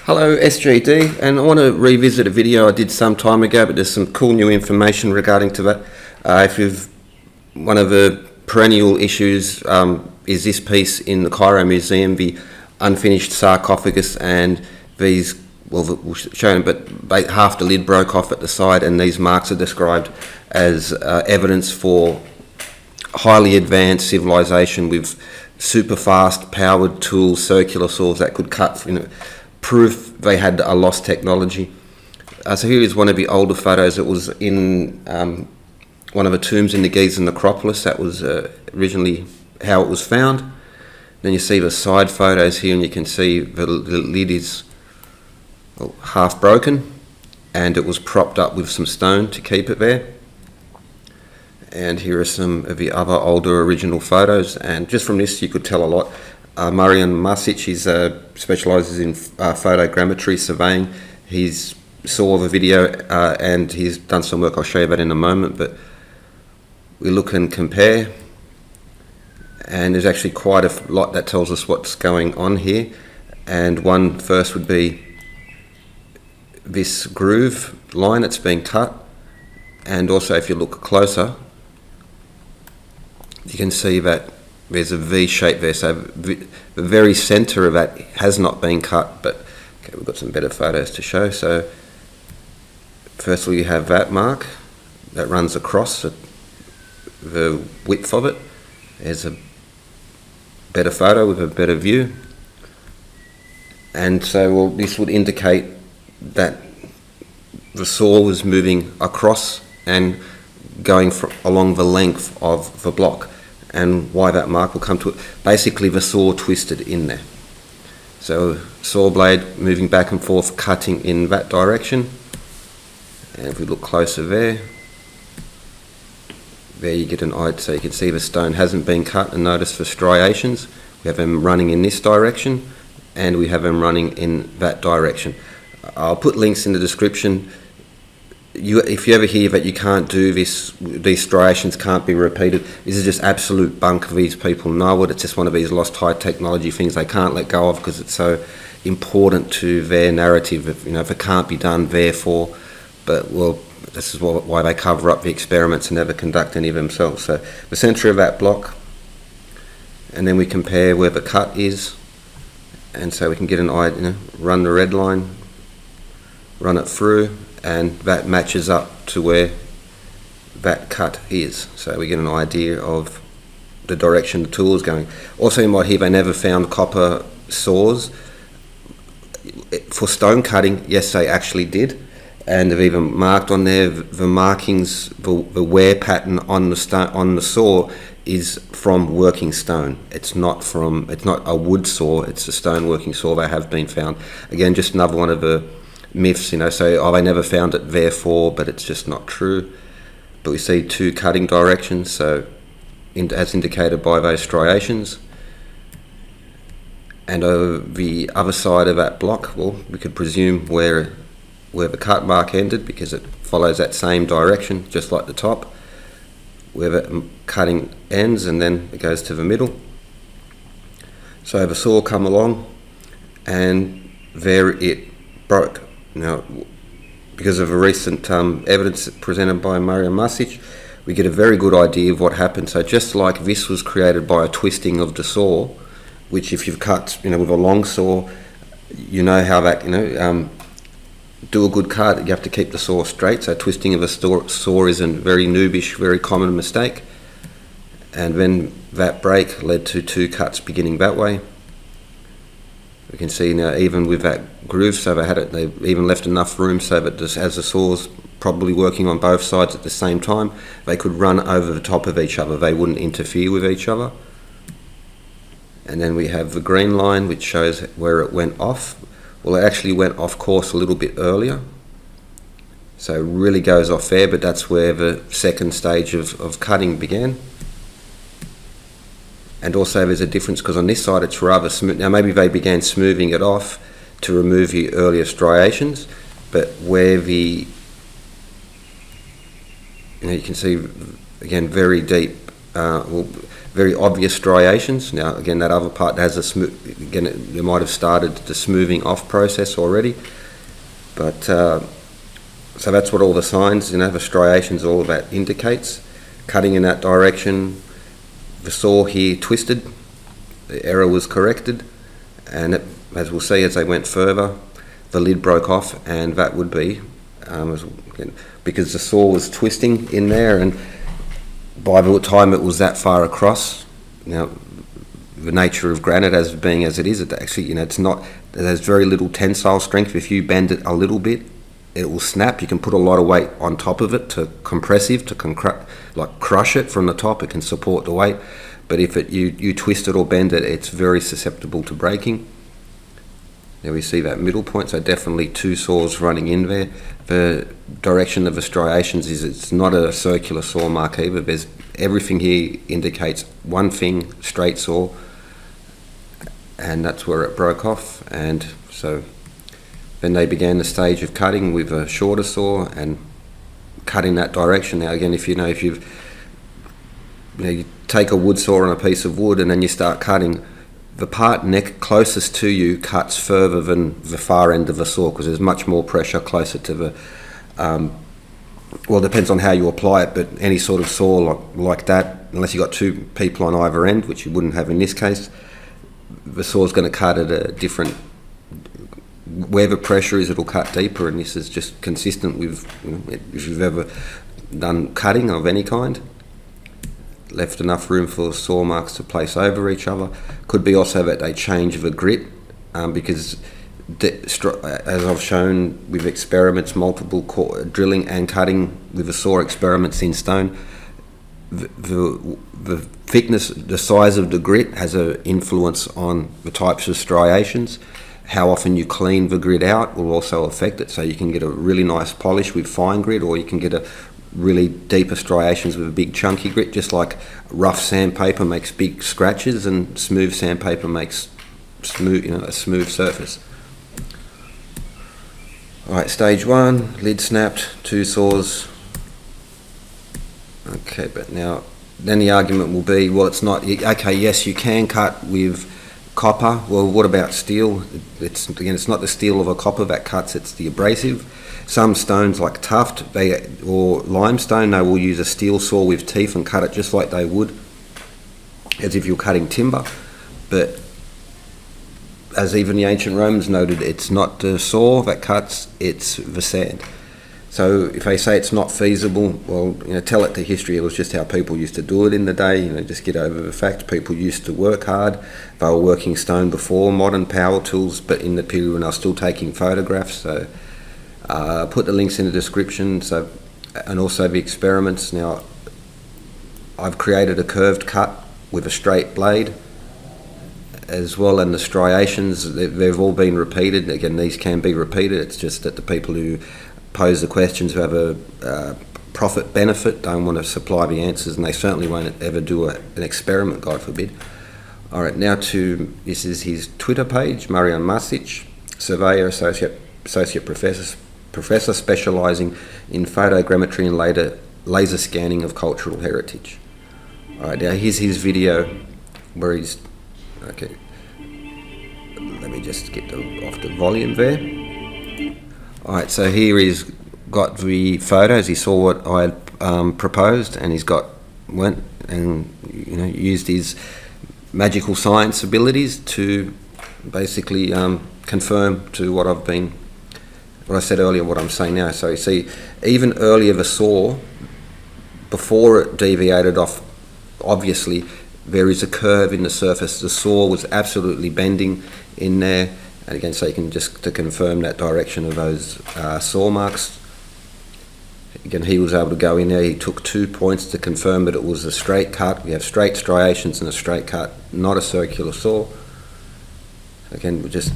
Hello SGD, and I want to revisit a video I did some time ago, but there's some cool new information regarding to that. One of the perennial issues is this piece in the Cairo Museum, the unfinished sarcophagus, and these, well, we'll show them, but half the lid broke off at the side, and these marks are described as evidence for highly advanced civilization with super fast powered tools, circular saws that could cut, proof they had a lost technology. So here is one of the older photos. It was in one of the tombs in the Giza necropolis. That was originally how it was found. Then you see the side photos here, and you can see the lid is half broken, and it was propped up with some stone to keep it there. And here are some of the other older original photos, and just from this you could tell a lot. Marián Marčiš specialises in photogrammetry, surveying. He saw the video and he's done some work. I'll show you that in a moment, but we look and compare, and there's actually quite a lot that tells us what's going on here. And one first would be this groove line that's being cut, and also if you look closer you can see that there's a V shape there, so the very centre of that has not been cut, but okay, we've got some better photos to show. So firstly you have that mark that runs across the width of it. There's a better photo with a better view, and so this would indicate that the saw was moving across and going along the length of the block. And why that mark will come to it. Basically the saw twisted in there. So saw blade moving back and forth, cutting in that direction. And if we look closer there you get an idea. So you can see the stone hasn't been cut, and notice the striations. We have them running in this direction, and we have them running in that direction. I'll put links in the description. If you ever hear that you can't do this, these striations can't be repeated, this is just absolute bunk. These people know it. It's just one of these lost high technology things they can't let go of because it's so important to their narrative. If it can't be done, therefore, but well, this is why they cover up the experiments and never conduct any of themselves. So the centre of that block, and then we compare where the cut is, and so we can get an idea. Run the red line, run it through, and that matches up to where that cut is. So we get an idea of the direction the tool is going. Also you might hear they never found copper saws. For stone cutting, yes, they actually did. And they've even marked on there the markings, the wear pattern on the saw is from working stone. It's not a wood saw, it's a stone working saw. They have been found. Again, just another one of the myths, so they never found it, therefore, but it's just not true. But we see two cutting directions, so as indicated by those striations. And over the other side of that block, well, we could presume where the cut mark ended, because it follows that same direction, just like the top, where the cutting ends, and then it goes to the middle. So the saw come along, and there it broke. Now, because of a recent evidence presented by Marián Marčiš, we get a very good idea of what happened. So just like this was created by a twisting of the saw, which if you've cut, with a long saw, you know how that, do a good cut, you have to keep the saw straight. So twisting of a saw is a very noobish, very common mistake. And then that break led to two cuts beginning that way. We can see now, even with that groove, so they even left enough room so that as the saws probably working on both sides at the same time, they could run over the top of each other. They wouldn't interfere with each other. And then we have the green line, which shows where it went off. Well, it actually went off course a little bit earlier, so it really goes off there, but that's where the second stage of cutting began. And also there's a difference because on this side it's rather smooth. Now maybe they began smoothing it off to remove the earlier striations, but where you can see again very deep very obvious striations. Now, again, that other part has a smooth, again, you might have started the smoothing off process already. But, so that's what all the signs, the striations, all of that indicates. Cutting in that direction, the saw here twisted, the error was corrected, and as we'll see as they went further, the lid broke off, and that would be, because the saw was twisting in there, and by the time it was that far across, the nature of granite as being as it is, it actually, it has very little tensile strength. If you bend it a little bit, it will snap. You can put a lot of weight on top of it to compressive, like crush it from the top. It can support the weight, but if you twist it or bend it, it's very susceptible to breaking. There we see that middle point, so definitely two saws running in there. The direction of the striations is it's not a circular saw mark either. Everything here indicates one thing, straight saw, and that's where it broke off. And so then they began the stage of cutting with a shorter saw and cutting that direction. Now again, if you take a wood saw on a piece of wood and then you start cutting, the part neck closest to you cuts further than the far end of the saw because there's much more pressure closer to the, well, it depends on how you apply it, but any sort of saw like that, unless you've got two people on either end, which you wouldn't have in this case, the saw's going to cut at a different, where the pressure is, it'll cut deeper, and this is just consistent with, if you've ever done cutting of any kind. Left enough room for saw marks to place over each other. Could be also that they change the grit because as I've shown with experiments, multiple drilling and cutting with the saw experiments in stone, the thickness, the size of the grit has an influence on the types of striations. How often you clean the grit out will also affect it, so you can get a really nice polish with fine grit, or you can get a really deeper striations with a big chunky grit, just like rough sandpaper makes big scratches and smooth sandpaper makes smooth, a smooth surface. Alright, stage one, lid snapped, two saws. Okay, but now, then the argument will be, well, it's not, okay, yes, you can cut with copper. Well, what about steel? It's not the steel of a copper that cuts, it's the abrasive. Some stones like tuft or limestone, they will use a steel saw with teeth and cut it just like they would as if you're cutting timber. But as even the ancient Romans noted, it's not the saw that cuts, it's the sand. So if they say it's not feasible, well, tell it to history. It was just how people used to do it in the day. Just get over the fact people used to work hard. They were working stone before modern power tools, but in the period when they were still taking photographs. So put the links in the description. So, and also the experiments. Now, I've created a curved cut with a straight blade as well, and the striations, they've all been repeated. Again, these can be repeated. It's just that the people who pose the questions, who have a profit benefit, don't want to supply the answers, and they certainly won't ever do an experiment, God forbid. All right, now this is his Twitter page, Marián Marčiš, surveyor, associate professor specialising in photogrammetry and laser scanning of cultural heritage. All right, now here's his video where he's, okay, let me just get off the volume there. Alright, so here he's got the photos. He saw what I had proposed, and he's went and used his magical science abilities to basically confirm to what I said earlier, what I'm saying now. So you see, even earlier the saw, before it deviated off, obviously there is a curve in the surface. The saw was absolutely bending in there. And again, so you can just to confirm that direction of those saw marks. Again, he was able to go in there. He took 2 points to confirm that it was a straight cut. We have straight striations and a straight cut, not a circular saw. Again, just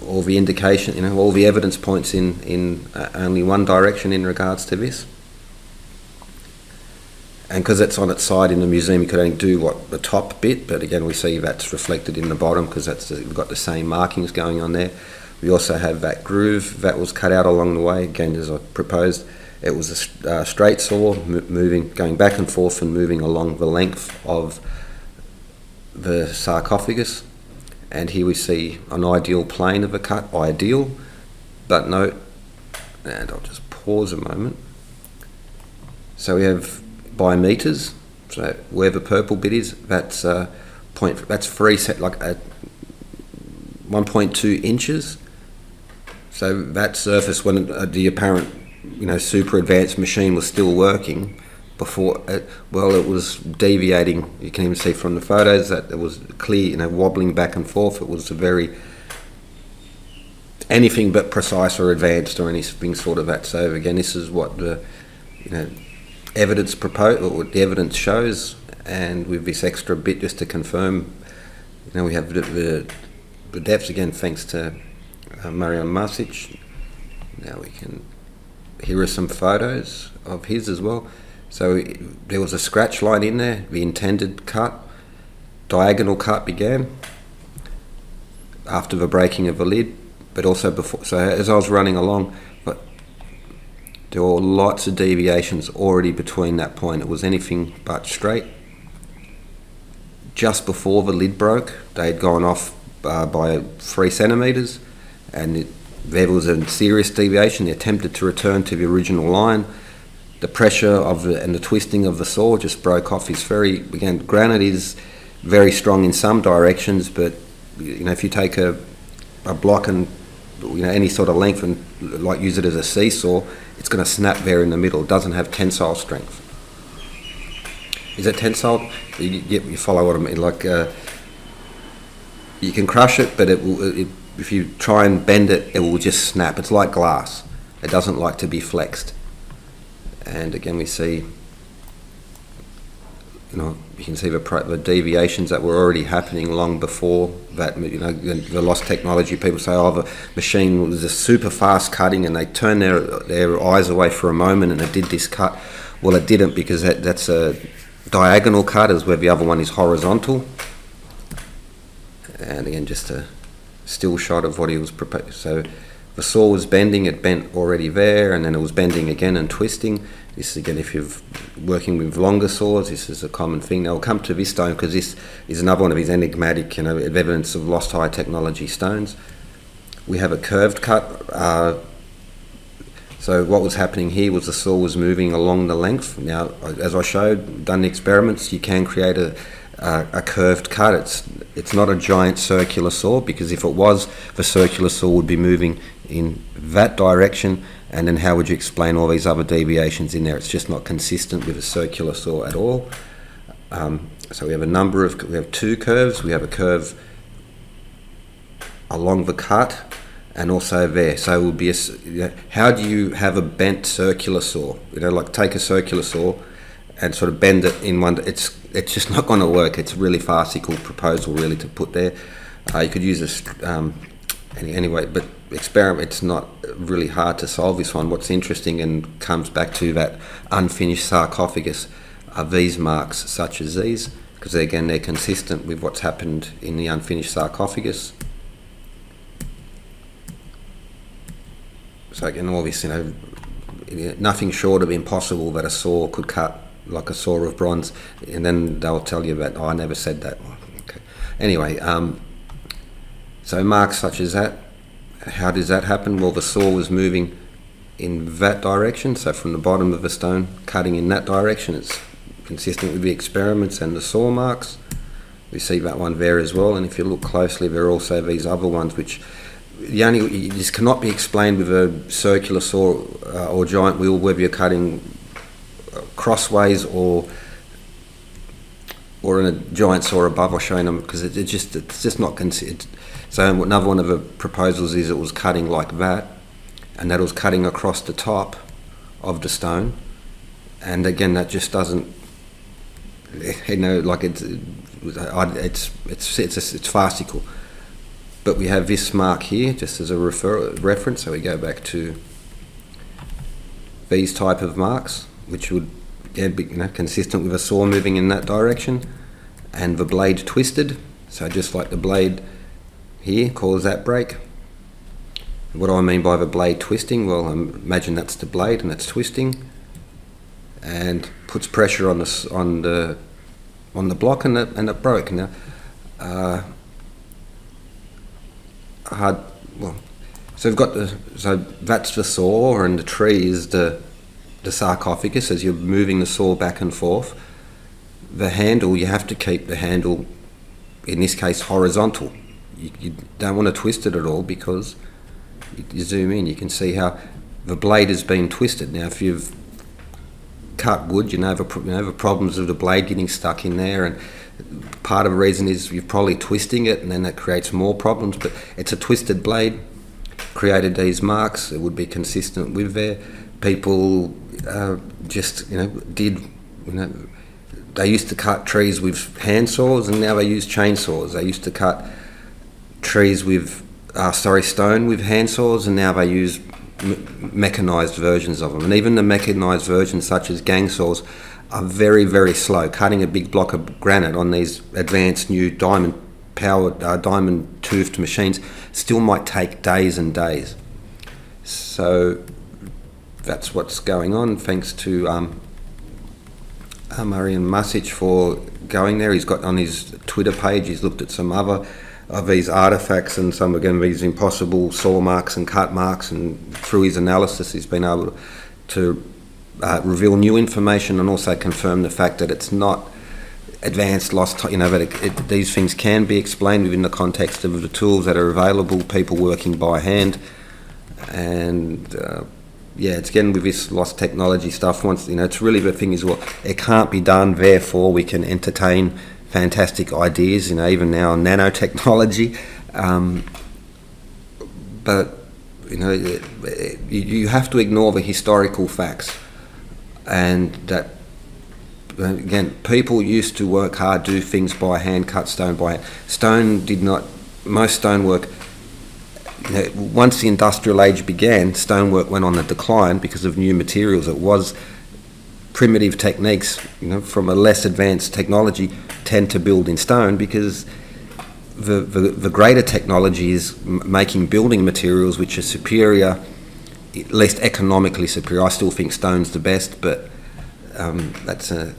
all the indication, all the evidence points in only one direction in regards to this. And because it's on its side in the museum, you could only do the top bit, but again we see that's reflected in the bottom because we've got the same markings going on there. We also have that groove that was cut out along the way, again as I proposed. It was a straight saw going back and forth and moving along the length of the sarcophagus. And here we see an ideal plane of a cut, ideal, but note, and I'll just pause a moment. So we have by meters. So where the purple bit is, that's that's 1.2 inches. So that surface, when the apparent, super advanced machine was still working before, it was deviating. You can even see from the photos that it was clear, wobbling back and forth. It was anything but precise or advanced or anything sort of that. So again, this is what the, evidence or the evidence shows, and with this extra bit just to confirm, we have the depths again, thanks to Marián Marčiš. Now here are some photos of his as well. So there was a scratch line in there, the intended cut, diagonal cut began after the breaking of the lid, but also before. So as I was running along, there were lots of deviations already between that point. It was anything but straight. Just before the lid broke, they had gone off by 3 centimetres, and there was a serious deviation. They attempted to return to the original line. The pressure and the twisting of the saw just broke off. Granite is very strong in some directions, but if you take a block and any sort of length and use it as a seesaw, it's going to snap there in the middle. It doesn't have tensile strength. Is it tensile? You follow what I mean. You can crush it, but if you try and bend it, it will just snap. It's like glass. It doesn't like to be flexed. And again, we see, you can see the deviations that were already happening long before that. The lost technology. People say, the machine was a super fast cutting, and they turn their eyes away for a moment, and it did this cut. Well, it didn't, because that's a diagonal cut, as where the other one is horizontal. And again, just a still shot of what he was proposing. So the saw was bending, it bent already there, and then it was bending again and twisting. This is again, if you're working with longer saws, this is a common thing. Now we'll come to this stone, because this is another one of these enigmatic, evidence of lost high technology stones. We have a curved cut. So what was happening here was the saw was moving along the length. Now, as I showed, done the experiments, you can create a curved cut. It's not a giant circular saw, because if it was, the circular saw would be moving in that direction, and then how would you explain all these other deviations in there? It's just not consistent with a circular saw at all. So we have 2 curves. We have a curve along the cut and also there. So it would be how do you have a bent circular saw? Take a circular saw and sort of bend it in one. It's just not going to work. It's a really farcical proposal, really, to put there. You could use this anyway, but experiment. It's not really hard to solve this one. What's interesting, and comes back to that unfinished sarcophagus, are these marks, such as these, because again, they're consistent with what's happened in the unfinished sarcophagus. So again, obviously, nothing short of impossible that a saw could cut like a saw of bronze, and then they'll tell you that, I never said that. Okay. Anyway, so marks such as that, how does that happen? Well, the saw was moving in that direction, so from the bottom of the stone, cutting in that direction. It's consistent with the experiments and the saw marks. We see that one there as well, and if you look closely, there are also these other ones, which this cannot be explained with a circular saw or giant wheel, whether you're cutting crossways or in a giant saw above. Or showing them, because it's just not considered. So another one of the proposals is it was cutting like that, and that it was cutting across the top of the stone, and again, that just doesn't, it's farcical. But we have this mark here just as a reference, so we go back to these type of marks, which would be consistent with a saw moving in that direction, and the blade twisted, so just like the blade here caused that break. What do I mean by the blade twisting? Well, imagine that's the blade and it's twisting, and puts pressure on the block, and it broke. Now, so we've got so that's the saw, and the tree is the sarcophagus. As you're moving the saw back and forth, the handle, you have to keep the handle, in this case, horizontal. You don't want to twist it at all, because you zoom in, you can see how the blade has been twisted. Now, if you've cut wood, you know the problems of the blade getting stuck in there, and part of the reason is you're probably twisting it, and then that creates more problems. But it's a twisted blade, created these marks. It would be consistent with there. People they used to cut trees with hand saws, and now they use chainsaws. They used to cut trees with stone with hand saws, and now they use mechanised versions of them. And even the mechanised versions, such as gang saws, are very, very slow. Cutting a big block of granite on these advanced new diamond-powered, diamond-toothed machines still might take days and days. So that's what's going on. Thanks to Marián Marčiš for going there. He's got on his Twitter page, he's looked at some other of these artefacts, and some again these impossible saw marks and cut marks, and through his analysis he's been able to reveal new information, and also confirm the fact that it's not advanced lost, that these things can be explained within the context of the tools that are available, people working by hand. And it's again with this lost technology stuff, once it's really the thing is, well, it can't be done, therefore we can entertain fantastic ideas, even now nanotechnology, but you have to ignore the historical facts, and that again, people used to work hard, do things by hand, cut stone by hand. Most stonework, once the industrial age began, stonework went on the decline because of new materials. It was primitive techniques, from a less advanced technology, tend to build in stone, because the greater technology is making building materials which are superior, at least economically superior. I still think stone's the best, but that's a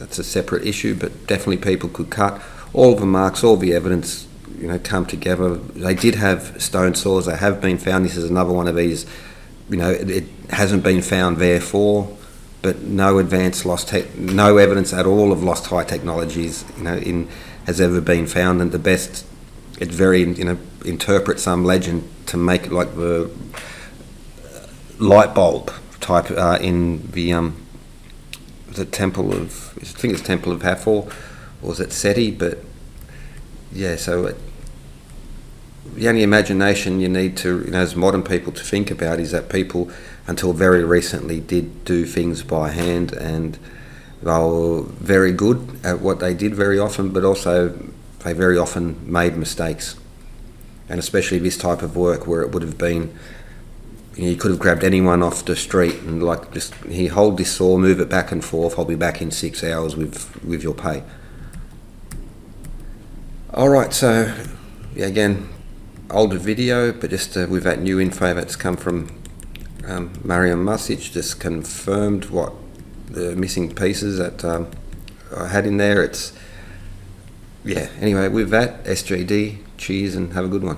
separate issue. But definitely people could cut all the marks, all the evidence, come together. They did have stone saws. They have been found. This is another one of these. It hasn't been found, therefore. But no no evidence at all of lost high technologies, has ever been found. And the best, it very, interpret some legend to make it like the light bulb type in the temple of, I think it's Temple of Hathor, or was it Seti? But yeah, so the only imagination you need to, as modern people, to think about is that people, until very recently, did do things by hand, and they were very good at what they did very often, but also they very often made mistakes. And especially this type of work, where it would have been, you could have grabbed anyone off the street and just, here, hold this saw, move it back and forth, I'll be back in 6 hours with your pay. Alright, so again, older video, but just with that new info that's come from Marián Marčiš, just confirmed what the missing pieces that I had in there. Anyway, with that, SGD, cheers and have a good one.